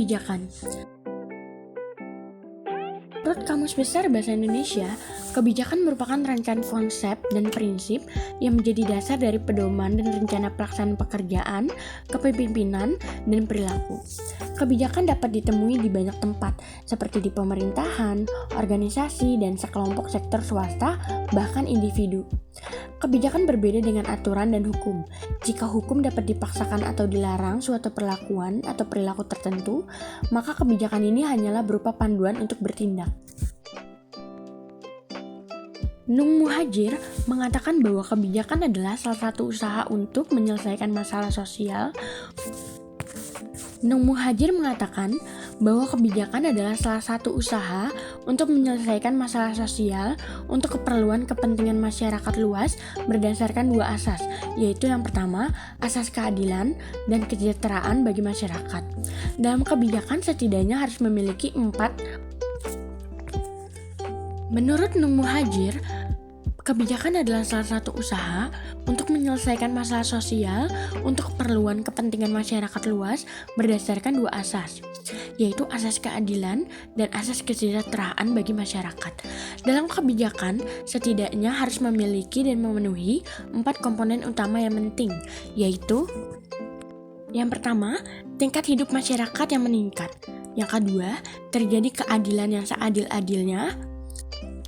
Kebijakan. Menurut Kamus Besar Bahasa Indonesia, kebijakan merupakan rangkaian konsep dan prinsip yang menjadi dasar dari pedoman dan rencana pelaksanaan pekerjaan, kepemimpinan, dan perilaku. Kebijakan dapat ditemui di banyak tempat, seperti di pemerintahan, organisasi, dan sekelompok sektor swasta, bahkan individu. Kebijakan berbeda dengan aturan dan hukum. Jika hukum dapat dipaksakan atau dilarang suatu perlakuan atau perilaku tertentu, maka kebijakan ini hanyalah berupa panduan untuk bertindak. Nung Muhajir mengatakan bahwa kebijakan adalah salah satu usaha untuk menyelesaikan masalah sosial. Nung Muhajir mengatakan bahwa kebijakan adalah salah satu usaha untuk menyelesaikan masalah sosial untuk keperluan kepentingan masyarakat luas berdasarkan dua asas, yaitu yang pertama, asas keadilan dan kesejahteraan bagi masyarakat. Dalam kebijakan setidaknya harus memiliki 4. Menurut Nung Muhajir, kebijakan adalah salah satu usaha untuk menyelesaikan masalah sosial untuk keperluan kepentingan masyarakat luas berdasarkan dua asas, yaitu asas keadilan dan asas kesejahteraan bagi masyarakat. Dalam kebijakan, setidaknya harus memiliki dan memenuhi 4 komponen utama yang penting, yaitu yang pertama, tingkat hidup masyarakat yang meningkat. Yang kedua, terjadi keadilan yang seadil-adilnya.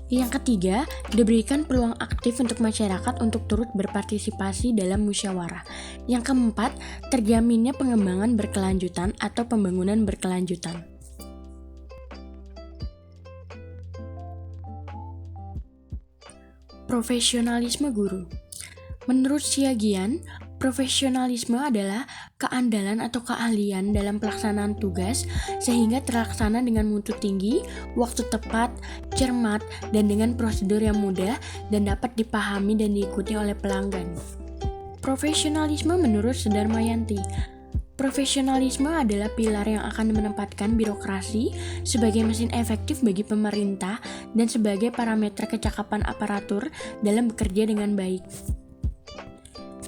Yang ketiga, diberikan peluang aktif untuk masyarakat untuk turut berpartisipasi dalam musyawarah. Yang keempat, terjaminnya pengembangan berkelanjutan atau pembangunan berkelanjutan. Profesionalisme guru. Menurut Siagian, profesionalisme adalah keandalan atau keahlian dalam pelaksanaan tugas sehingga terlaksana dengan mutu tinggi, waktu tepat, cermat, dan dengan prosedur yang mudah dan dapat dipahami dan diikuti oleh pelanggan. Profesionalisme menurut Sudarmayanti. Profesionalisme adalah pilar yang akan menempatkan birokrasi sebagai mesin efektif bagi pemerintah dan sebagai parameter kecakapan aparatur dalam bekerja dengan baik.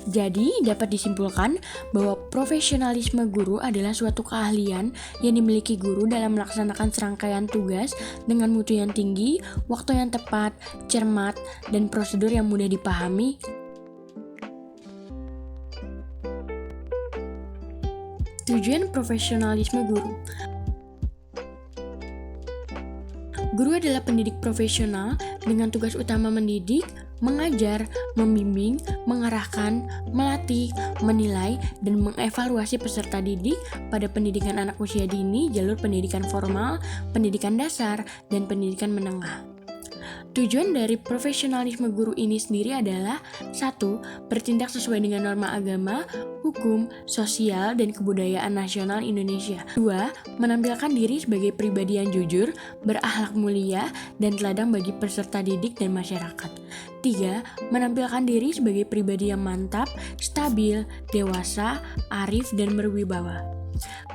Jadi, dapat disimpulkan bahwa profesionalisme guru adalah suatu keahlian yang dimiliki guru dalam melaksanakan serangkaian tugas dengan mutu yang tinggi, waktu yang tepat, cermat, dan prosedur yang mudah dipahami. Tujuan profesionalisme guru. Guru adalah pendidik profesional dengan tugas utama mendidik, mengajar, membimbing, mengarahkan, melatih, menilai, dan mengevaluasi peserta didik pada pendidikan anak usia dini, jalur pendidikan formal, pendidikan dasar, dan pendidikan menengah. Tujuan dari profesionalisme guru ini sendiri adalah 1. Bertindak sesuai dengan norma agama, hukum, sosial, dan kebudayaan nasional Indonesia. 2. Menampilkan diri sebagai pribadi yang jujur, berakhlak mulia, dan teladan bagi peserta didik dan masyarakat. 3. Menampilkan diri sebagai pribadi yang mantap, stabil, dewasa, arif, dan berwibawa.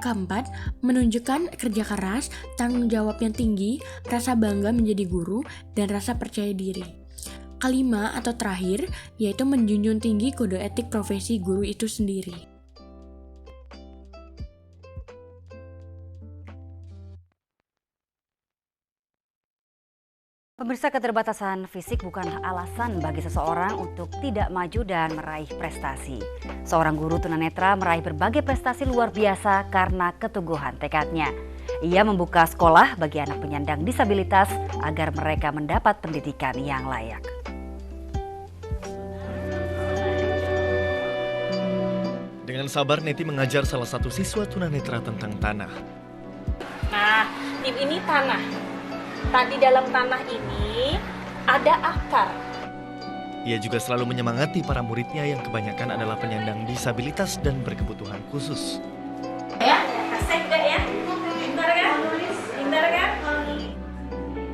Keempat, menunjukkan kerja keras, tanggung jawab yang tinggi, rasa bangga menjadi guru, dan rasa percaya diri. Kelima atau terakhir, yaitu menjunjung tinggi kode etik profesi guru itu sendiri. Pemirsa, keterbatasan fisik bukan alasan bagi seseorang untuk tidak maju dan meraih prestasi. Seorang guru tunanetra meraih berbagai prestasi luar biasa karena keteguhan tekadnya. Ia membuka sekolah bagi anak penyandang disabilitas agar mereka mendapat pendidikan yang layak. Dengan sabar, Neti mengajar salah satu siswa tunanetra tentang tanah. Nah, ini tanah. Di dalam tanah ini ada akar. Ia juga selalu menyemangati para muridnya yang kebanyakan adalah penyandang disabilitas dan berkebutuhan khusus. Ya, kasih enggak ya? Pintar kan? Pintar kan?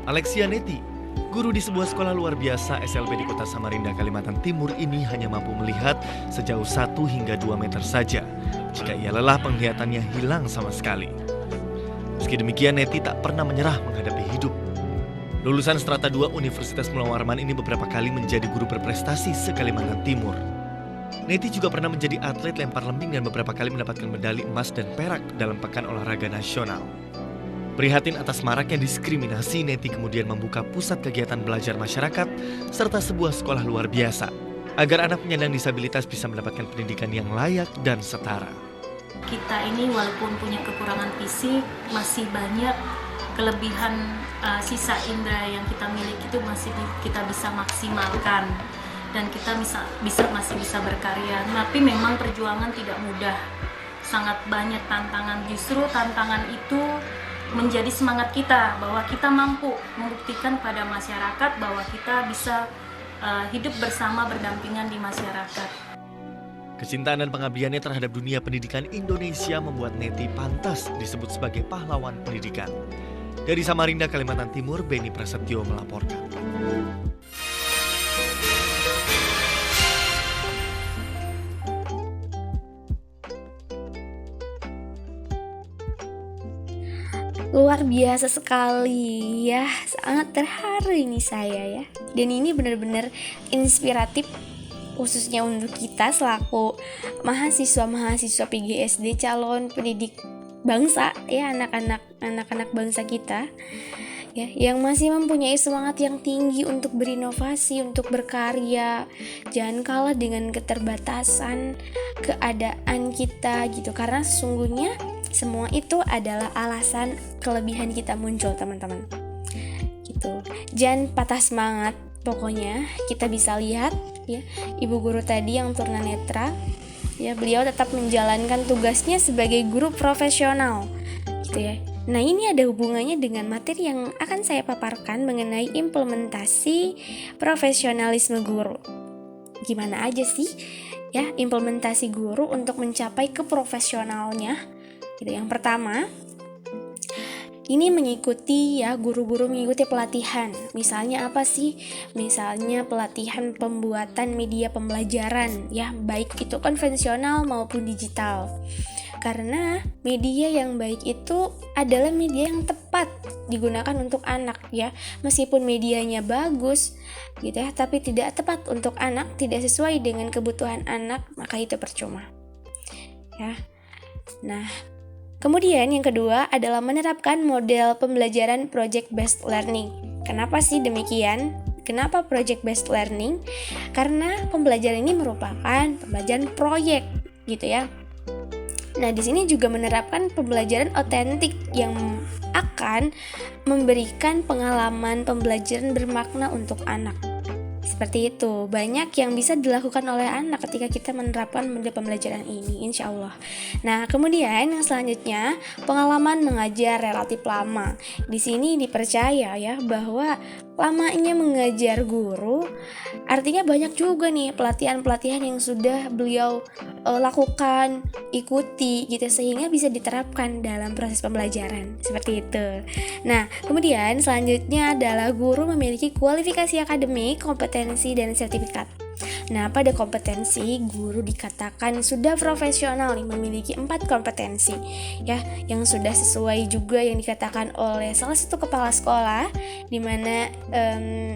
Alexia Neti, guru di sebuah sekolah luar biasa SLB di kota Samarinda, Kalimantan Timur ini hanya mampu melihat sejauh 1 hingga 2 meter saja. Jika ia lelah, penglihatannya hilang sama sekali. Meski demikian, Neti tak pernah menyerah menghadapi hidup. Lulusan Strata 2 Universitas Mula Warman ini beberapa kali menjadi guru berprestasi se-Kalimantan Timur. Neti juga pernah menjadi atlet lempar lembing dan beberapa kali mendapatkan medali emas dan perak dalam Pekan Olahraga Nasional. Prihatin atas maraknya diskriminasi, Neti kemudian membuka pusat kegiatan belajar masyarakat serta sebuah sekolah luar biasa agar anak penyandang disabilitas bisa mendapatkan pendidikan yang layak dan setara. Kita ini walaupun punya kekurangan fisik, masih banyak kelebihan sisa indera yang kita miliki itu masih kita bisa maksimalkan. Dan kita masih bisa berkarya. Tapi memang perjuangan tidak mudah, sangat banyak tantangan. Justru tantangan itu menjadi semangat kita bahwa kita mampu membuktikan pada masyarakat bahwa kita bisa hidup bersama berdampingan di masyarakat. Kecintaan dan pengabdiannya terhadap dunia pendidikan Indonesia membuat Neti pantas disebut sebagai pahlawan pendidikan. Dari Samarinda, Kalimantan Timur, Beni Prasetyo melaporkan. Luar biasa sekali ya, sangat terharu ini saya ya. Dan ini benar-benar inspiratif khususnya untuk kita selaku mahasiswa PGSD calon pendidik bangsa ya, anak-anak bangsa kita ya, yang masih mempunyai semangat yang tinggi untuk berinovasi, untuk berkarya. Jangan kalah dengan keterbatasan keadaan kita gitu, karena sesungguhnya semua itu adalah alasan kelebihan kita muncul, teman-teman. Gitu. Jangan patah semangat. Pokoknya kita bisa lihat ya, ibu guru tadi yang tunanetra ya, beliau tetap menjalankan tugasnya sebagai guru profesional gitu ya. Nah, ini ada hubungannya dengan materi yang akan saya paparkan mengenai implementasi profesionalisme guru. Gimana aja sih ya implementasi guru untuk mencapai keprofesionalnya? Gitu. Yang pertama, ini mengikuti ya, guru-guru mengikuti pelatihan. Misalnya apa sih? Misalnya pelatihan pembuatan media pembelajaran ya, baik itu konvensional maupun digital. Karena media yang baik itu adalah media yang tepat digunakan untuk anak ya. Meskipun medianya bagus gitu ya, tapi tidak tepat untuk anak, tidak sesuai dengan kebutuhan anak, maka itu percuma. Ya. Nah, kemudian yang kedua adalah menerapkan model pembelajaran project based learning. Kenapa sih demikian? Kenapa project based learning? Karena pembelajaran ini merupakan pembelajaran proyek gitu ya. Nah, di sini juga menerapkan pembelajaran otentik yang akan memberikan pengalaman pembelajaran bermakna untuk anak. Seperti itu, banyak yang bisa dilakukan oleh anak ketika kita menerapkan model pembelajaran ini, insya Allah. Nah, kemudian yang selanjutnya, pengalaman mengajar relatif lama. Di sini dipercaya ya bahwa lamanya mengajar guru, artinya banyak juga nih pelatihan-pelatihan yang sudah beliau lakukan, ikuti gitu, sehingga bisa diterapkan dalam proses pembelajaran, seperti itu. Nah, kemudian selanjutnya adalah guru memiliki kualifikasi akademik, kompetensi, dan sertifikat. Nah, pada kompetensi, guru dikatakan sudah profesional nih, memiliki 4 kompetensi ya, yang sudah sesuai juga yang dikatakan oleh salah satu kepala sekolah, di mana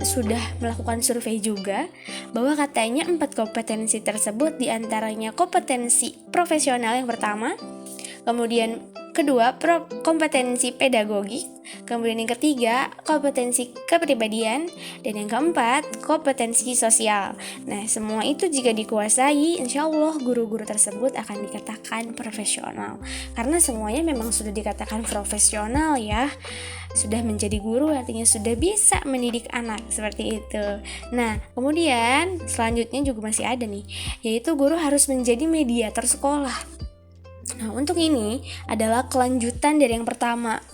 sudah melakukan survei juga, bahwa katanya 4 kompetensi tersebut diantaranya kompetensi profesional yang pertama, kemudian kedua, kompetensi pedagogik, kemudian yang ketiga, kompetensi kepribadian, dan yang keempat, kompetensi sosial. Nah, semua itu jika dikuasai, insya Allah guru-guru tersebut akan dikatakan profesional. Karena semuanya memang sudah dikatakan profesional ya, sudah menjadi guru artinya sudah bisa mendidik anak, seperti itu. Nah, kemudian selanjutnya juga masih ada nih, yaitu guru harus menjadi mediator sekolah. Nah, untuk ini adalah kelanjutan dari yang pertama.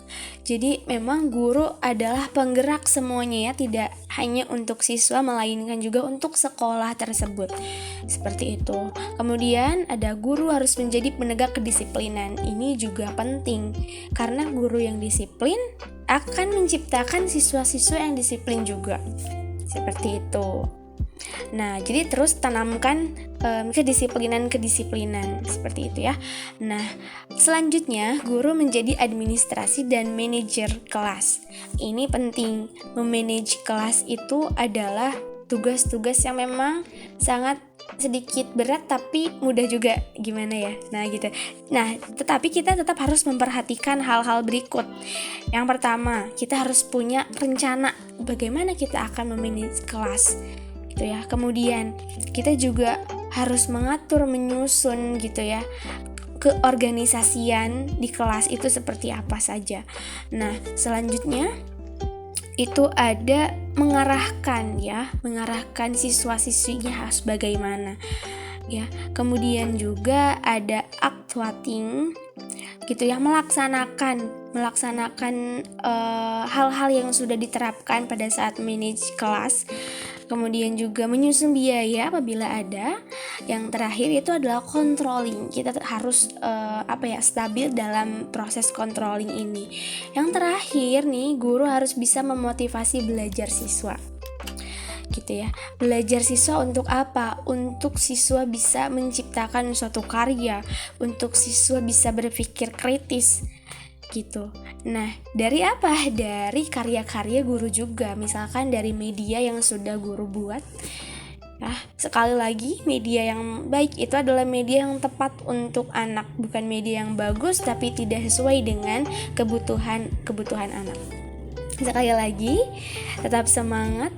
Jadi memang guru adalah penggerak semuanya ya, tidak hanya untuk siswa melainkan juga untuk sekolah tersebut. Seperti itu. Kemudian ada guru harus menjadi penegak kedisiplinan. Ini juga penting karena guru yang disiplin akan menciptakan siswa-siswa yang disiplin juga. Seperti itu. Nah, jadi terus tanamkan kedisiplinan seperti itu ya. Nah, selanjutnya guru menjadi administrasi dan manajer kelas. Ini penting. Memanage kelas itu adalah tugas-tugas yang memang sangat sedikit berat tapi mudah juga, gimana ya? Nah gitu. Nah, tetapi kita tetap harus memperhatikan hal-hal berikut. Yang pertama, kita harus punya rencana bagaimana kita akan memanage kelas gitu ya. Kemudian kita juga harus mengatur, menyusun gitu ya, keorganisasian di kelas itu seperti apa saja. Nah, selanjutnya itu ada mengarahkan siswa-siswinya harus bagaimana ya. Kemudian juga ada actuating gitu ya, melaksanakan hal-hal yang sudah diterapkan pada saat manage kelas. Kemudian juga menyusun biaya apabila ada. Yang terakhir itu adalah controlling. Kita harus stabil dalam proses controlling ini. Yang terakhir nih, guru harus bisa memotivasi belajar siswa. Gitu ya. Belajar siswa untuk apa? Untuk siswa bisa menciptakan suatu karya, untuk siswa bisa berpikir kritis. Gitu. Nah, dari apa? Dari karya-karya guru juga, misalkan dari media yang sudah guru buat. Nah, sekali lagi, media yang baik itu adalah media yang tepat untuk anak, bukan media yang bagus tapi tidak sesuai dengan kebutuhan anak. Sekali lagi, tetap semangat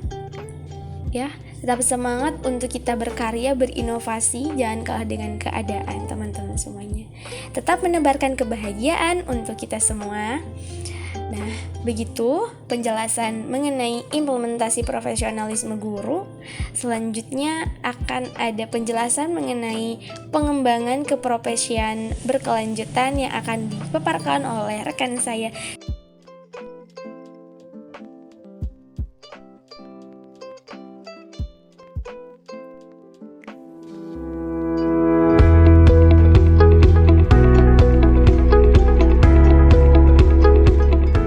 ya. Tetap semangat untuk kita berkarya, berinovasi, jangan kalah dengan keadaan, teman-teman semuanya. Tetap menebarkan kebahagiaan untuk kita semua. Nah, begitu penjelasan mengenai implementasi profesionalisme guru. Selanjutnya akan ada penjelasan mengenai pengembangan keprofesian berkelanjutan yang akan dipaparkan oleh rekan saya.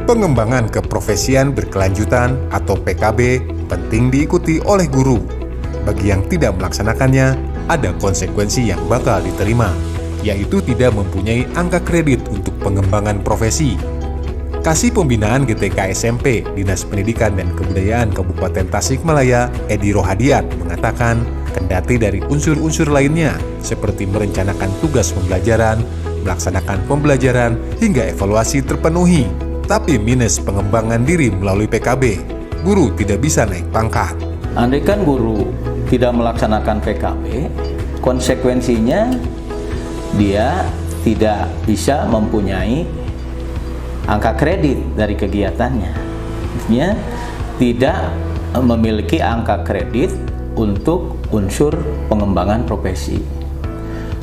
Pengembangan keprofesian berkelanjutan atau PKB penting diikuti oleh guru. Bagi yang tidak melaksanakannya, ada konsekuensi yang bakal diterima, yaitu tidak mempunyai angka kredit untuk pengembangan profesi. Kasih Pembinaan GTK SMP Dinas Pendidikan dan Kebudayaan Kabupaten Tasikmalaya, Edi Rohadiat, mengatakan kendati dari unsur-unsur lainnya seperti merencanakan tugas pembelajaran, melaksanakan pembelajaran, hingga evaluasi terpenuhi, tapi minus pengembangan diri melalui PKB, guru tidak bisa naik pangkat. Andaikan guru tidak melaksanakan PKB, konsekuensinya dia tidak bisa mempunyai angka kredit dari kegiatannya. Artinya tidak memiliki angka kredit untuk unsur pengembangan profesi.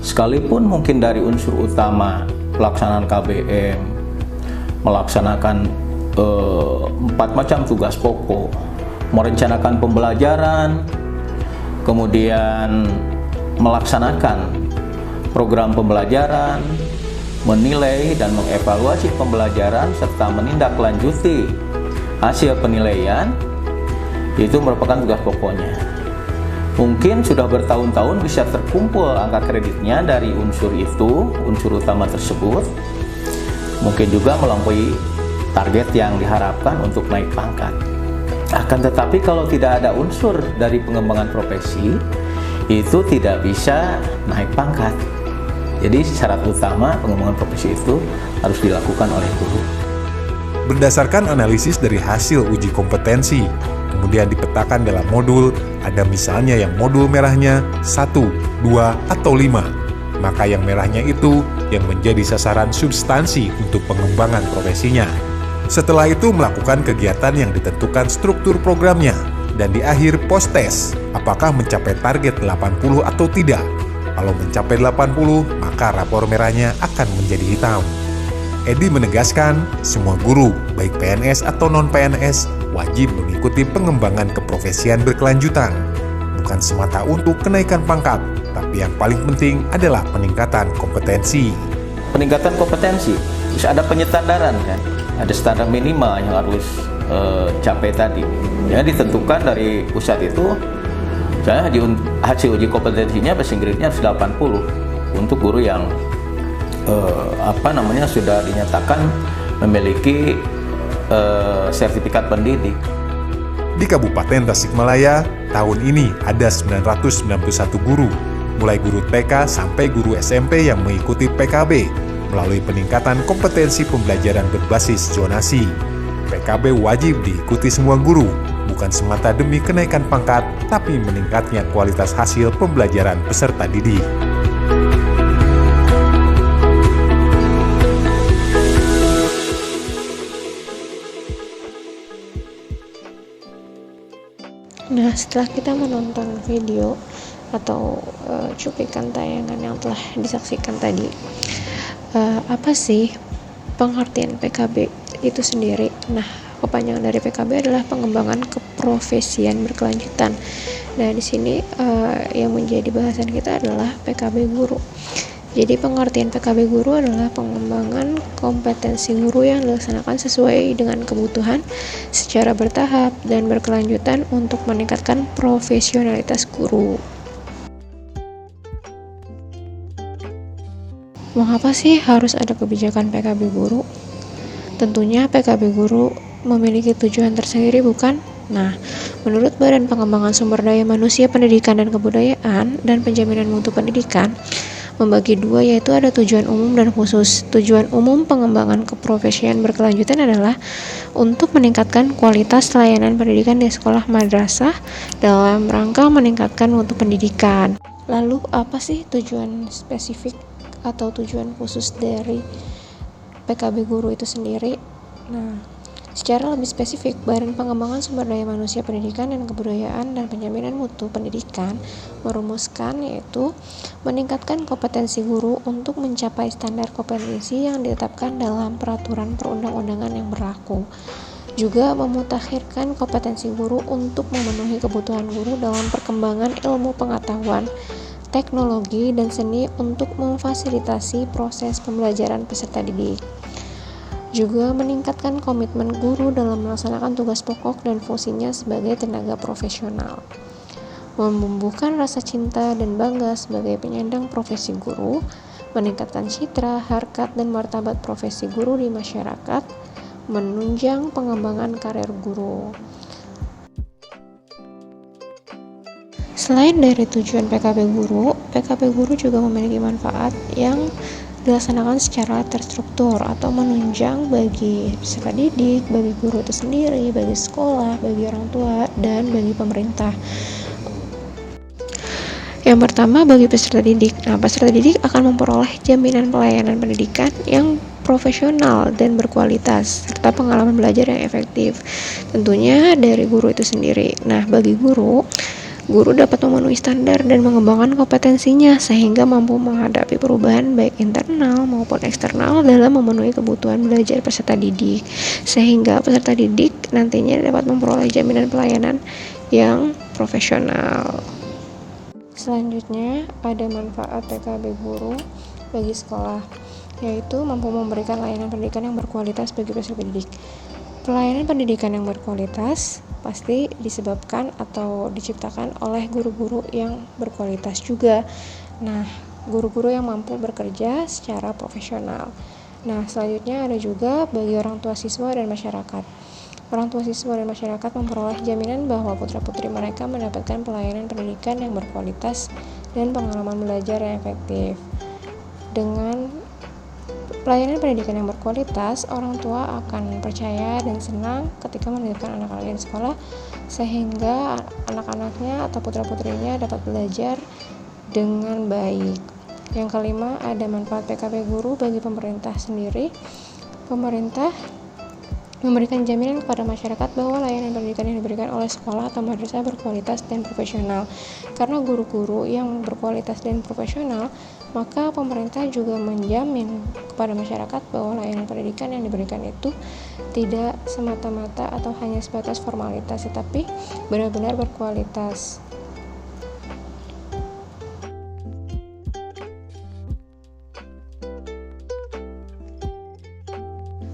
Sekalipun mungkin dari unsur utama pelaksanaan KBM, melaksanakan 4 macam tugas pokok, merencanakan pembelajaran, kemudian melaksanakan program pembelajaran, menilai dan mengevaluasi pembelajaran, serta menindaklanjuti hasil penilaian, itu merupakan tugas pokoknya. Mungkin sudah bertahun-tahun bisa terkumpul angka kreditnya dari unsur itu, unsur utama tersebut, mungkin juga melampaui target yang diharapkan untuk naik pangkat. Akan tetapi kalau tidak ada unsur dari pengembangan profesi, itu tidak bisa naik pangkat. Jadi syarat utama pengembangan profesi itu harus dilakukan oleh guru. Berdasarkan analisis dari hasil uji kompetensi, kemudian dipetakan dalam modul, ada misalnya yang modul merahnya 1, 2, atau 5. Maka yang merahnya itu yang menjadi sasaran substansi untuk pengembangan profesinya. Setelah itu melakukan kegiatan yang ditentukan struktur programnya, dan di akhir post-test, apakah mencapai target 80 atau tidak. Kalau mencapai 80, maka rapor merahnya akan menjadi hitam. Edi menegaskan, semua guru, baik PNS atau non-PNS, wajib mengikuti pengembangan keprofesian berkelanjutan. Bukan semata untuk kenaikan pangkat, tapi yang paling penting adalah peningkatan kompetensi. Peningkatan kompetensi, terus ada penyetandaran kan, ada standar minimal yang harus capai tadi. Ya, ditentukan dari pusat itu, misalnya hasil uji kompetensinya bahasa Inggrisnya harus 80 untuk guru yang sudah dinyatakan memiliki sertifikat pendidik. Di Kabupaten Tasikmalaya, tahun ini ada 991 guru, mulai guru TK sampai guru SMP yang mengikuti PKB melalui peningkatan kompetensi pembelajaran berbasis zonasi. PKB wajib diikuti semua guru, bukan semata demi kenaikan pangkat, tapi meningkatnya kualitas hasil pembelajaran peserta didik. Nah, setelah kita menonton video atau cuplikan tayangan yang telah disaksikan tadi, apa sih pengertian PKB itu sendiri? Nah, kepanjangan dari PKB adalah pengembangan keprofesian berkelanjutan. Nah, di sini yang menjadi bahasan kita adalah PKB guru. Jadi pengertian PKB guru adalah pengembangan kompetensi guru yang dilaksanakan sesuai dengan kebutuhan secara bertahap dan berkelanjutan untuk meningkatkan profesionalitas guru. Mengapa sih harus ada kebijakan PKB guru? Tentunya PKB guru memiliki tujuan tersendiri, bukan? Nah, menurut Badan Pengembangan Sumber Daya Manusia Pendidikan dan Kebudayaan dan Penjaminan Mutu Pendidikan, membagi dua, yaitu ada tujuan umum dan khusus. Tujuan umum pengembangan keprofesian berkelanjutan adalah untuk meningkatkan kualitas layanan pendidikan di sekolah madrasah dalam rangka meningkatkan mutu pendidikan. Lalu apa sih tujuan spesifik atau tujuan khusus dari PKB guru itu sendiri? Nah, secara lebih spesifik, Badan Pengembangan Sumber Daya Manusia Pendidikan dan Kebudayaan dan Penjaminan Mutu Pendidikan merumuskan, yaitu meningkatkan kompetensi guru untuk mencapai standar kompetensi yang ditetapkan dalam peraturan perundang-undangan yang berlaku. Juga memutakhirkan kompetensi guru untuk memenuhi kebutuhan guru dalam perkembangan ilmu pengetahuan, teknologi, dan seni untuk memfasilitasi proses pembelajaran peserta didik. Juga meningkatkan komitmen guru dalam melaksanakan tugas pokok dan fungsinya sebagai tenaga profesional. Menumbuhkan rasa cinta dan bangga sebagai penyandang profesi guru, meningkatkan citra, harkat, dan martabat profesi guru di masyarakat, menunjang pengembangan karir guru. Selain dari tujuan PKB guru juga memiliki manfaat yang dilaksanakan secara terstruktur atau menunjang bagi peserta didik, bagi guru itu sendiri, bagi sekolah, bagi orang tua, dan bagi pemerintah. Yang pertama, bagi peserta didik. Nah, peserta didik akan memperoleh jaminan pelayanan pendidikan yang profesional dan berkualitas, serta pengalaman belajar yang efektif, tentunya dari guru itu sendiri. Nah, bagi guru dapat memenuhi standar dan mengembangkan kompetensinya sehingga mampu menghadapi perubahan baik internal maupun eksternal dalam memenuhi kebutuhan belajar peserta didik, sehingga peserta didik nantinya dapat memperoleh jaminan pelayanan yang profesional. Selanjutnya, ada manfaat PKB guru bagi sekolah, yaitu mampu memberikan layanan pendidikan yang berkualitas bagi peserta didik. Pelayanan pendidikan yang berkualitas pasti disebabkan atau diciptakan oleh guru-guru yang berkualitas juga. Nah, guru-guru yang mampu bekerja secara profesional. Nah, selanjutnya ada juga bagi orang tua siswa dan masyarakat. Orang tua siswa dan masyarakat memperoleh jaminan bahwa putra-putri mereka mendapatkan pelayanan pendidikan yang berkualitas dan pengalaman belajar yang efektif. Dengan pelayanan pendidikan yang berkualitas, orang tua akan percaya dan senang ketika menitipkan anak-anaknya di sekolah, sehingga anak-anaknya atau putra-putrinya dapat belajar dengan baik. Yang kelima, ada manfaat PKB guru bagi pemerintah sendiri. Pemerintah memberikan jaminan kepada masyarakat bahwa layanan pendidikan yang diberikan oleh sekolah atau madrasah berkualitas dan profesional. Karena guru-guru yang berkualitas dan profesional, maka pemerintah juga menjamin kepada masyarakat bahwa layanan pendidikan yang diberikan itu tidak semata-mata atau hanya sebatas formalitas, tetapi benar-benar berkualitas.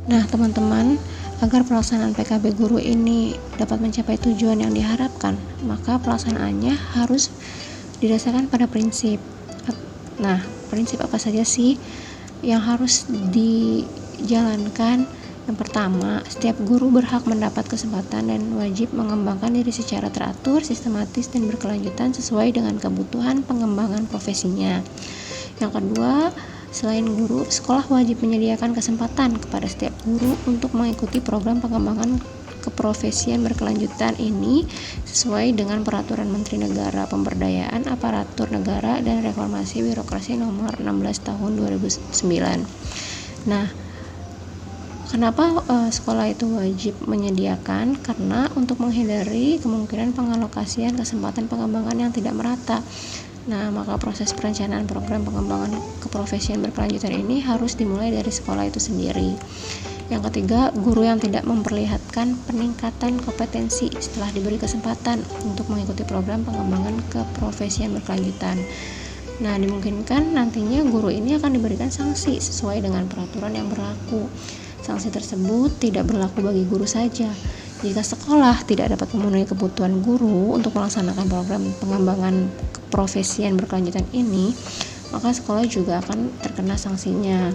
Nah, teman-teman, agar pelaksanaan PKB guru ini dapat mencapai tujuan yang diharapkan, maka pelaksanaannya harus didasarkan pada prinsip. Nah, prinsip apa saja sih yang harus dijalankan Yang pertama, setiap guru berhak mendapat kesempatan dan wajib mengembangkan diri secara teratur, sistematis, dan berkelanjutan sesuai dengan kebutuhan pengembangan profesinya. Yang kedua, selain guru, sekolah wajib menyediakan kesempatan kepada setiap guru untuk mengikuti program pengembangan keprofesian berkelanjutan ini sesuai dengan Peraturan Menteri Negara Pemberdayaan Aparatur Negara dan Reformasi Birokrasi Nomor 16 Tahun 2009. Nah, kenapa sekolah itu wajib menyediakan? Karena untuk menghindari kemungkinan pengalokasian kesempatan pengembangan yang tidak merata. Nah, maka proses perencanaan program pengembangan keprofesian berkelanjutan ini harus dimulai dari sekolah itu sendiri. Yang ketiga, guru yang tidak memperlihatkan peningkatan kompetensi setelah diberi kesempatan untuk mengikuti program pengembangan keprofesian berkelanjutan. Nah, dimungkinkan nantinya guru ini akan diberikan sanksi sesuai dengan peraturan yang berlaku. Sanksi tersebut tidak berlaku bagi guru saja. Jika sekolah tidak dapat memenuhi kebutuhan guru untuk melaksanakan program pengembangan keprofesian berkelanjutan ini, maka sekolah juga akan terkena sanksinya.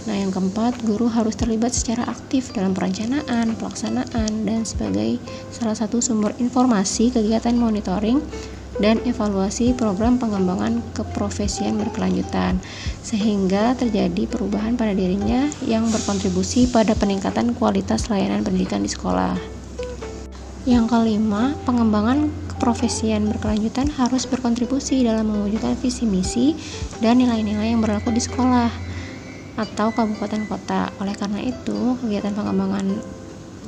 Nah, yang keempat, guru harus terlibat secara aktif dalam perencanaan, pelaksanaan, dan sebagai salah satu sumber informasi kegiatan monitoring dan evaluasi program pengembangan keprofesian berkelanjutan, sehingga terjadi perubahan pada dirinya yang berkontribusi pada peningkatan kualitas layanan pendidikan di sekolah. Yang kelima, pengembangan keprofesian berkelanjutan harus berkontribusi dalam mewujudkan visi misi dan nilai-nilai yang berlaku di sekolah atau kabupaten kota. Oleh karena itu, kegiatan pengembangan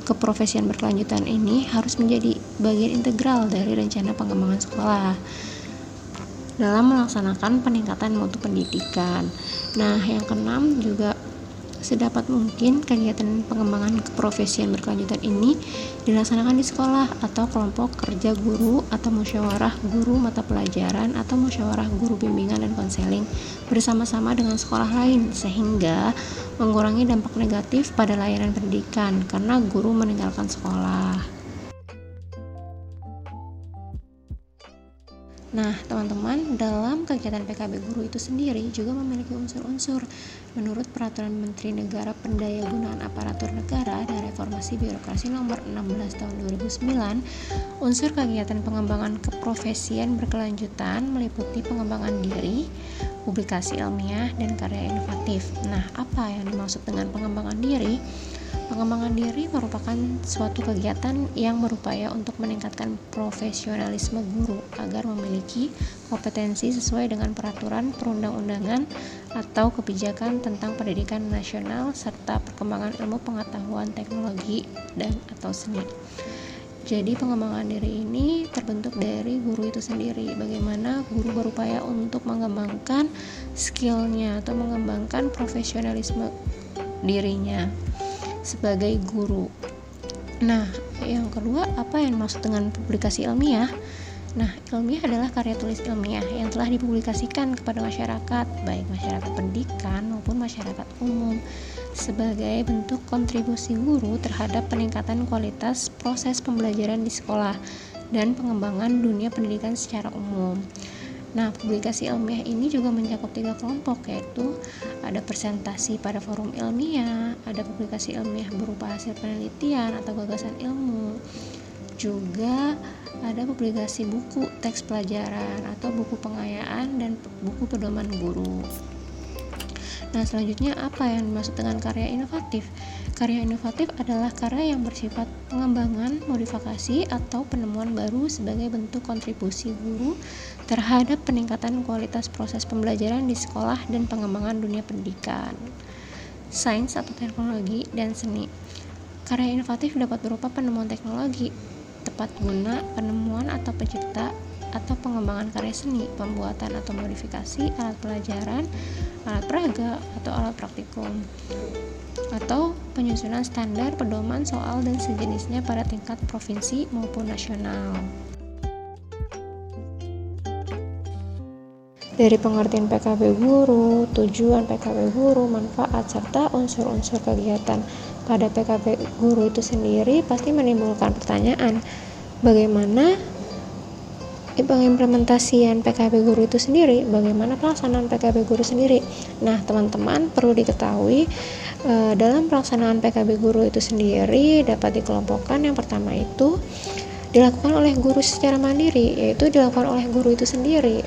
keprofesian berkelanjutan ini harus menjadi bagian integral dari rencana pengembangan sekolah dalam melaksanakan peningkatan mutu pendidikan. Nah, yang keenam juga sedapat mungkin kegiatan pengembangan keprofesian berkelanjutan ini dilaksanakan di sekolah atau kelompok kerja guru atau musyawarah guru mata pelajaran atau musyawarah guru bimbingan dan konseling bersama-sama dengan sekolah lain, sehingga mengurangi dampak negatif pada layanan pendidikan karena guru meninggalkan sekolah. Nah, teman-teman, dalam kegiatan PKB guru itu sendiri juga memiliki unsur-unsur. Menurut Peraturan Menteri Negara Pendayagunaan Aparatur Negara dan Reformasi Birokrasi Nomor 16 Tahun 2009, unsur kegiatan pengembangan keprofesian berkelanjutan meliputi pengembangan diri, publikasi ilmiah, dan karya inovatif. Nah, apa yang dimaksud dengan pengembangan diri? Pengembangan diri merupakan suatu kegiatan yang berupaya untuk meningkatkan profesionalisme guru agar memiliki kompetensi sesuai dengan peraturan perundang-undangan atau kebijakan tentang pendidikan nasional serta perkembangan ilmu pengetahuan teknologi dan atau seni. Jadi pengembangan diri ini terbentuk dari guru itu sendiri. Bagaimana guru berupaya untuk mengembangkan skillnya atau mengembangkan profesionalisme dirinya sebagai guru. Nah, yang kedua, apa yang dimaksud dengan publikasi ilmiah? Nah, ilmiah adalah karya tulis ilmiah yang telah dipublikasikan kepada masyarakat, baik masyarakat pendidikan maupun masyarakat umum, sebagai bentuk kontribusi guru terhadap peningkatan kualitas proses pembelajaran di sekolah dan pengembangan dunia pendidikan secara umum. Nah, publikasi ilmiah ini juga mencakup 3 kelompok, yaitu ada presentasi pada forum ilmiah, ada publikasi ilmiah berupa hasil penelitian atau gagasan ilmu, juga ada publikasi buku teks pelajaran atau buku pengayaan dan buku pedoman guru. Nah, selanjutnya apa yang dimaksud dengan karya inovatif? Karya inovatif adalah karya yang bersifat pengembangan, modifikasi, atau penemuan baru sebagai bentuk kontribusi guru terhadap peningkatan kualitas proses pembelajaran di sekolah dan pengembangan dunia pendidikan, sains atau teknologi, dan seni. Karya inovatif dapat berupa penemuan teknologi, tepat guna, penemuan atau pencipta, atau pengembangan karya seni, pembuatan atau modifikasi alat pelajaran, alat peraga, atau alat praktikum, atau penyusunan standar, pedoman, soal, dan sejenisnya pada tingkat provinsi maupun nasional. Dari pengertian PKB guru, tujuan PKB guru, manfaat, serta unsur-unsur kegiatan pada PKB guru itu sendiri pasti menimbulkan pertanyaan, bagaimana pengimplementasian PKB guru itu sendiri, bagaimana pelaksanaan PKB guru sendiri. Nah, teman-teman perlu diketahui Dalam pelaksanaan PKB guru itu sendiri dapat dikelompokkan. Yang pertama itu dilakukan oleh guru secara mandiri, yaitu dilakukan oleh guru itu sendiri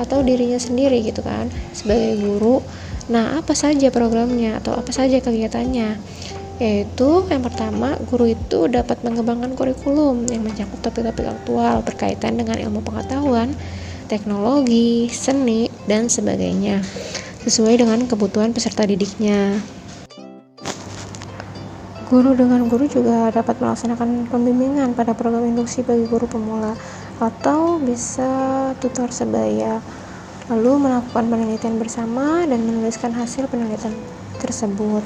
atau dirinya sendiri gitu kan sebagai guru. Nah, apa saja programnya atau apa saja kegiatannya? Yaitu yang pertama, guru itu dapat mengembangkan kurikulum yang mencakup topik-topik aktual berkaitan dengan ilmu pengetahuan, teknologi, seni, dan sebagainya sesuai dengan kebutuhan peserta didiknya. Guru dengan guru juga dapat melaksanakan pembimbingan pada program induksi bagi guru pemula atau bisa tutor sebaya, lalu melakukan penelitian bersama dan menuliskan hasil penelitian tersebut,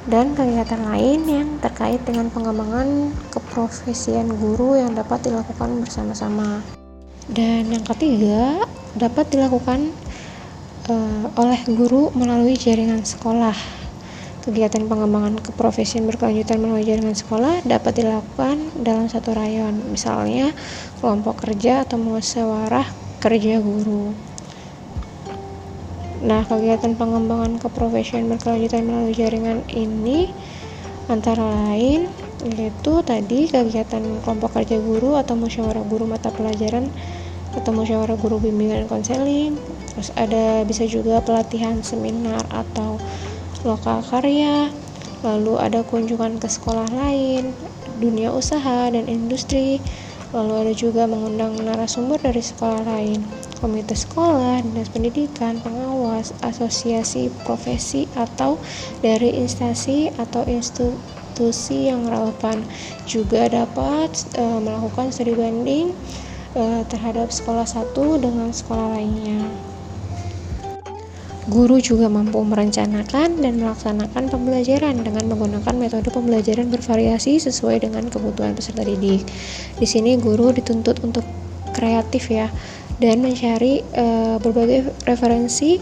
dan kegiatan lain yang terkait dengan pengembangan keprofesian guru yang dapat dilakukan bersama-sama. Dan yang ketiga, dapat dilakukan oleh guru melalui jaringan sekolah. Kegiatan pengembangan keprofesian berkelanjutan melalui jaringan sekolah dapat dilakukan dalam satu rayon, misalnya kelompok kerja atau musyawarah kerja guru. Nah, kegiatan pengembangan keprofesian berkelanjutan melalui jaringan ini antara lain yaitu tadi kegiatan kelompok kerja guru atau musyawarah guru mata pelajaran atau musyawarah guru bimbingan konseling. Terus bisa juga pelatihan seminar atau lokal karya, lalu ada kunjungan ke sekolah lain, dunia usaha dan industri, lalu ada juga mengundang narasumber dari sekolah lain, komite sekolah, dinas pendidikan, pengawas, asosiasi profesi atau dari instansi atau institusi yang relevan. Juga dapat melakukan studi banding terhadap sekolah satu dengan sekolah lainnya. Guru juga mampu merencanakan dan melaksanakan pembelajaran dengan menggunakan metode pembelajaran bervariasi sesuai dengan kebutuhan peserta didik. Di sini guru dituntut untuk kreatif ya, dan mencari berbagai referensi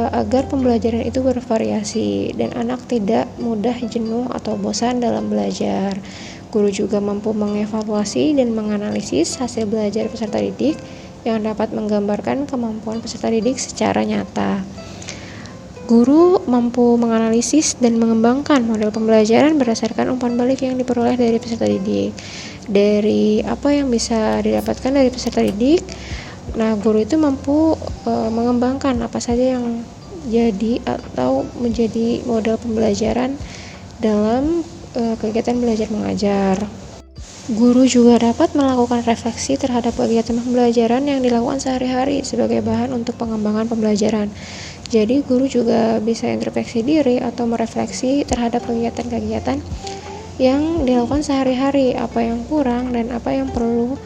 agar pembelajaran itu bervariasi dan anak tidak mudah jenuh atau bosan dalam belajar. Guru juga mampu mengevaluasi dan menganalisis hasil belajar peserta didik yang dapat menggambarkan kemampuan peserta didik secara nyata. Guru mampu menganalisis dan mengembangkan model pembelajaran berdasarkan umpan balik yang diperoleh dari peserta didik. Dari apa yang bisa didapatkan dari peserta didik, nah guru itu mampu mengembangkan apa saja yang jadi atau menjadi model pembelajaran dalam kegiatan belajar mengajar. Guru juga dapat melakukan refleksi terhadap kegiatan pembelajaran yang dilakukan sehari-hari sebagai bahan untuk pengembangan pembelajaran. Jadi guru juga bisa introspeksi diri atau merefleksi terhadap kegiatan-kegiatan yang dilakukan sehari-hari, apa yang kurang dan apa yang perlu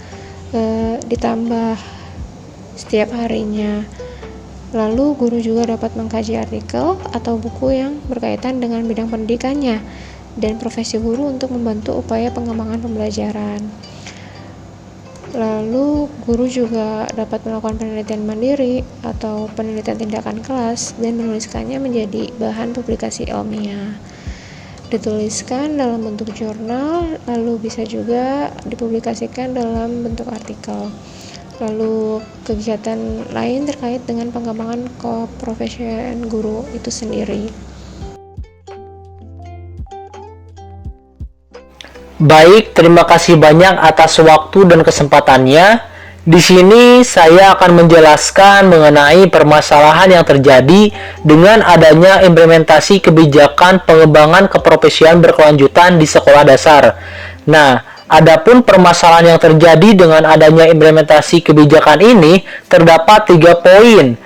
ditambah setiap harinya. Lalu guru juga dapat mengkaji artikel atau buku yang berkaitan dengan bidang pendidikannya dan profesi guru untuk membantu upaya pengembangan pembelajaran. Lalu guru juga dapat melakukan penelitian mandiri atau penelitian tindakan kelas dan menuliskannya menjadi bahan publikasi ilmiah. Dituliskan dalam bentuk jurnal, lalu bisa juga dipublikasikan dalam bentuk artikel. Lalu kegiatan lain terkait dengan pengembangan keprofesian guru itu sendiri. Baik, terima kasih banyak atas waktu dan kesempatannya. Di sini saya akan menjelaskan mengenai permasalahan yang terjadi dengan adanya implementasi kebijakan pengembangan keprofesian berkelanjutan di sekolah dasar. Nah, adapun permasalahan yang terjadi dengan adanya implementasi kebijakan ini terdapat 3 poin.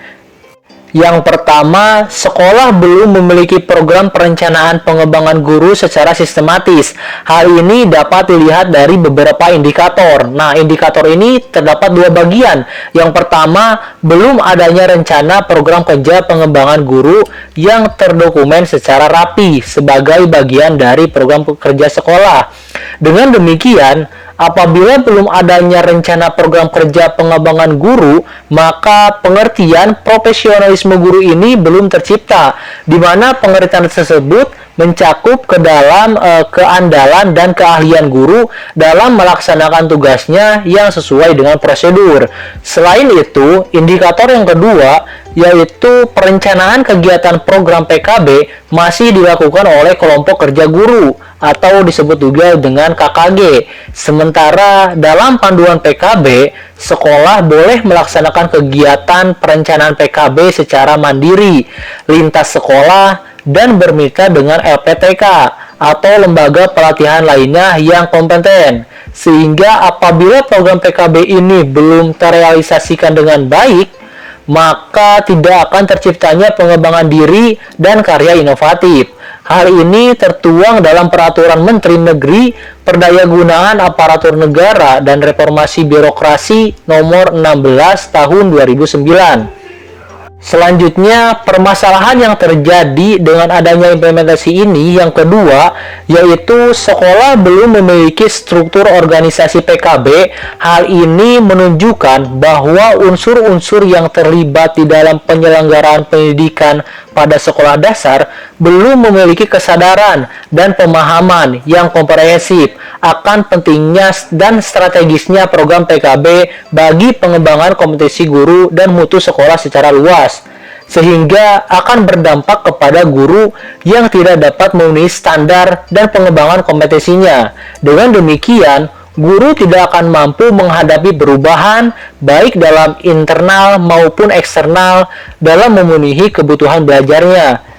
Yang pertama, sekolah belum memiliki program perencanaan pengembangan guru secara sistematis. Hal ini dapat dilihat dari beberapa indikator. Nah, indikator ini terdapat 2 bagian. Yang pertama, belum adanya rencana program kerja pengembangan guru yang terdokumen secara rapi sebagai bagian dari program kerja sekolah. Dengan demikian, apabila belum adanya rencana program kerja pengembangan guru, maka pengertian profesionalisme guru ini belum tercipta, di mana pengertian tersebut mencakup ke dalam keandalan dan keahlian guru dalam melaksanakan tugasnya yang sesuai dengan prosedur. Selain itu, indikator yang kedua yaitu perencanaan kegiatan program PKB masih dilakukan oleh kelompok kerja guru atau disebut juga dengan KKG. Sementara dalam panduan PKB, sekolah boleh melaksanakan kegiatan perencanaan PKB secara mandiri, lintas sekolah, dan bermitra dengan LPTK atau lembaga pelatihan lainnya yang kompeten. Sehingga apabila program PKB ini belum terrealisasikan dengan baik, maka tidak akan terciptanya pengembangan diri dan karya inovatif. Hal ini tertuang dalam Peraturan Menteri Negeri Perdayagunaan Aparatur Negara dan Reformasi Birokrasi Nomor 16 Tahun 2009. Selanjutnya, permasalahan yang terjadi dengan adanya implementasi ini yang kedua, yaitu sekolah belum memiliki struktur organisasi PKB. Hal ini menunjukkan bahwa unsur-unsur yang terlibat di dalam penyelenggaraan pendidikan pada sekolah dasar belum memiliki kesadaran dan pemahaman yang komprehensif akan pentingnya dan strategisnya program PKB bagi pengembangan kompetensi guru dan mutu sekolah secara luas, sehingga akan berdampak kepada guru yang tidak dapat memenuhi standar dan pengembangan kompetensinya. Dengan demikian, guru tidak akan mampu menghadapi perubahan baik dalam internal maupun eksternal dalam memenuhi kebutuhan belajarnya.